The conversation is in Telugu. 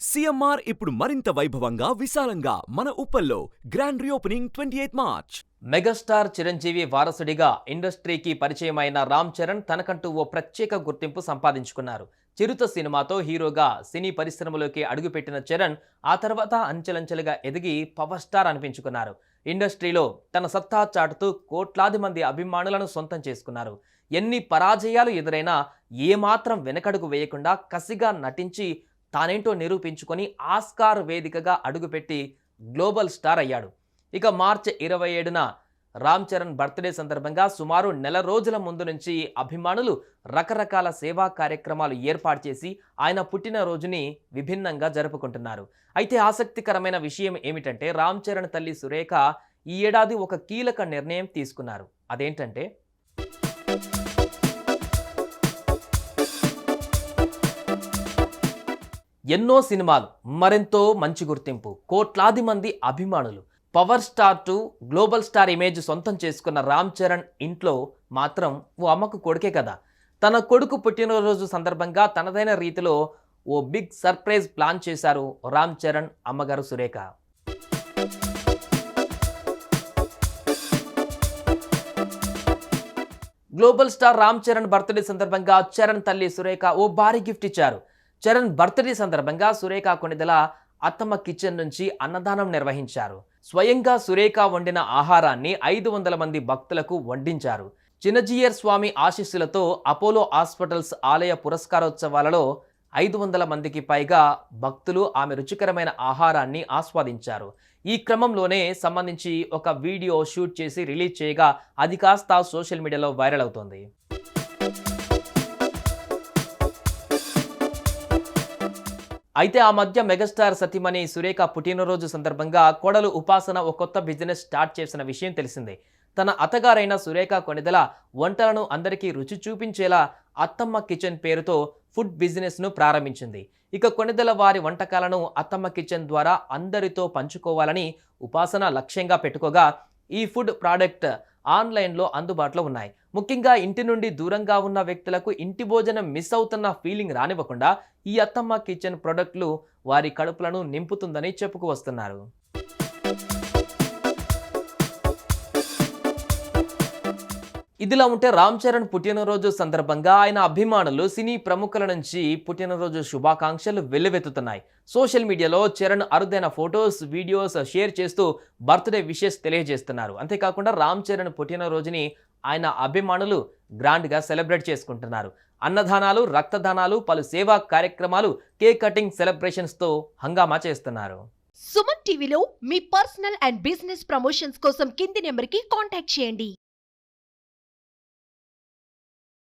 సీఎంఆర్ ఇప్పుడు మరింత వైభవంగా విశాలంగా మన ఉప్పల్లో grand reopening 28 March. Megastar Chiranjeevi వారసుడిగా ఇండస్ట్రీకి పరిచయమైన రామ్ చరణ్ తనకంటూ ఓ ప్రత్యేక గుర్తింపు సంపాదించుకున్నారు. చిరుత సినిమాతో హీరోగా సినీ పరిశ్రమలోకి అడుగుపెట్టిన చరణ్ ఆ తర్వాత అంచెలంచెలుగా ఎదిగి పవర్ స్టార్ అనిపించుకున్నారు. ఇండస్ట్రీలో తన సత్తా చాటుతూ కోట్లాది మంది అభిమానులను సొంతం చేసుకున్నారు. ఎన్ని పరాజయాలు ఎదురైనా ఏమాత్రం వెనకడుగు వేయకుండా కసిగా నటించి తానేంటో నిరూపించుకొని ఆస్కార్ వేదికగా అడుగుపెట్టి గ్లోబల్ స్టార్ అయ్యాడు. ఇక మార్చి 27న రామ్ చరణ్ బర్త్డే సందర్భంగా సుమారు నెల రోజుల ముందు నుంచి అభిమానులు రకరకాల సేవా కార్యక్రమాలు ఏర్పాటు చేసి ఆయన పుట్టినరోజుని విభిన్నంగా జరుపుకుంటున్నారు. అయితే ఆసక్తికరమైన విషయం ఏమిటంటే రామ్ చరణ్ తల్లి సురేఖ ఈ ఏడాది ఒక కీలక నిర్ణయం తీసుకున్నారు. అదేంటంటే ఎన్నో సినిమాలు, మరెంతో మంచి గుర్తింపు, కోట్లాది మంది అభిమానులు, power star to global star image సొంతం చేసుకున్న రామ్ చరణ్ ఇంట్లో మాత్రం ఓ అమ్మకు కొడుకే కదా. తన కొడుకు పుట్టినరోజు సందర్భంగా తనదైన రీతిలో ఓ బిగ్ సర్ప్రైజ్ ప్లాన్ చేశారు రామ్ చరణ్ అమ్మగారు Surekha. Global star Ram Charan birthday సందర్భంగా చరణ్ తల్లి సురేఖ ఓ భారీ గిఫ్ట్ ఇచ్చారు. చరణ్ బర్త్డే సందర్భంగా సురేఖ కొనిదెల అత్తమ్మ కిచెన్ నుంచి అన్నదానం నిర్వహించారు. స్వయంగా సురేఖ వండిన ఆహారాన్ని 500 మంది భక్తులకు వడ్డించారు. చిన్నజీయర్ స్వామి ఆశీస్సులతో అపోలో హాస్పిటల్స్ ఆలయ పురస్కారోత్సవాలలో 500 మందికి పైగా భక్తులు ఆమె రుచికరమైన ఆహారాన్ని ఆస్వాదించారు. ఈ క్రమంలోనే సంబంధించి ఒక వీడియో షూట్ చేసి రిలీజ్ చేయగా అది కాస్త సోషల్ మీడియాలో వైరల్ అవుతోంది. అయితే ఆ మధ్య మెగాస్టార్ సతీమణి సురేఖ పుట్టినరోజు సందర్భంగా కోడలు ఉపాసన ఒక కొత్త బిజినెస్ స్టార్ట్ చేసిన విషయం తెలిసిందే. తన అత్తగారైన సురేఖ కొనిదెల వంటలను అందరికీ రుచి చూపించేలా అత్తమ్మ కిచెన్ పేరుతో ఫుడ్ బిజినెస్ను ప్రారంభించింది. ఇక కొనిదెల వారి వంటకాలను అత్తమ్మ కిచెన్ ద్వారా అందరితో పంచుకోవాలని ఉపాసన లక్ష్యంగా పెట్టుకోగా ఈ ఫుడ్ ప్రోడక్ట్ ఆన్లైన్లో అందుబాటులో ఉన్నాయి. ముఖ్యంగా ఇంటి నుండి దూరంగా ఉన్న వ్యక్తులకు ఇంటి భోజనం మిస్ అవుతున్న ఫీలింగ్ రానివ్వకుండా ఈ అత్తమ్మ కిచెన్ ప్రొడక్ట్లు వారి కడుపులను నింపుతుందని చెప్పుకు వస్తున్నారు. ఇదిలా ఉంటే రామ్ చరణ్ పుట్టినరోజు సందర్భంగా ఆయన అభిమానులు సినీ ప్రముఖుల నుంచి పుట్టినరోజు శుభాకాంక్షలు వెల్లువెత్తుతున్నాయి. సోషల్ మీడియాలో చరణ్ అరుదైన ఫొటోస్, వీడియోస్ షేర్ చేస్తూ బర్త్డే విషెస్ తెలియజేస్తున్నారు. అంతేకాకుండా రామ్ చరణ్ పుట్టినరోజుని ఆయన అభిమానులు గ్రాండ్గా సెలబ్రేట్ చేసుకుంటున్నారు. అన్నదానాలు, రక్తదానాలు, పలు సేవా కార్యక్రమాలు, కేక్ కటింగ్ సెలబ్రేషన్స్తో హంగామా చేస్తున్నారు. సుమన్ టీవీలో మీ పర్సనల్ అండ్ బిజినెస్ ప్రమోషన్స్ కోసం కింది నెంబర్కి కాంటాక్ట్ చేయండి.